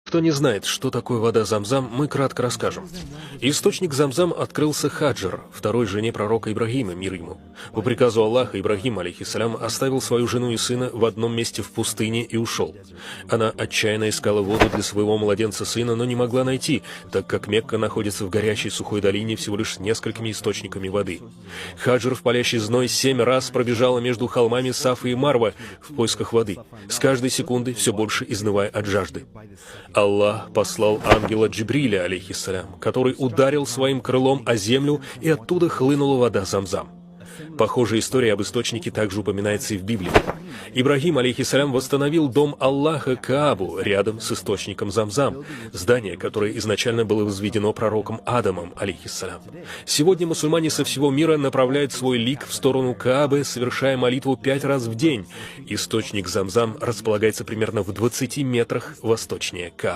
Кто не знает, что такое вода Замзам, мы кратко расскажем. Источник Замзам открылся Хаджар, второй жене пророка Ибрагима, мир ему. По приказу Аллаха Ибрагим, алейхиссалям, оставил свою жену и сына в одном месте в пустыне и ушел. Она отчаянно искала воду для своего младенца сына, но не могла найти, так как Мекка находится в горячей сухой долине всего лишь с несколькими источниками воды. Хаджар в палящий зной 7 раз пробежала между холмами Сафа и Марва в поисках воды, с каждой секундой все больше изнывая от жажды. Аллах послал ангела Джибриля, алейхиссалям, который ударил своим крылом о землю, и оттуда хлынула вода Замзам. Похожая история об источнике также упоминается и в Библии. Ибрагим, алейхиссалям, восстановил дом Аллаха Каабу рядом с источником Замзам, здание, которое изначально было возведено пророком Адамом, алейхиссалям. Сегодня мусульмане со всего мира направляют свой лик в сторону Каабы, совершая молитву 5 раз в день. Источник Замзам располагается примерно в 20 метрах восточнее Каабы.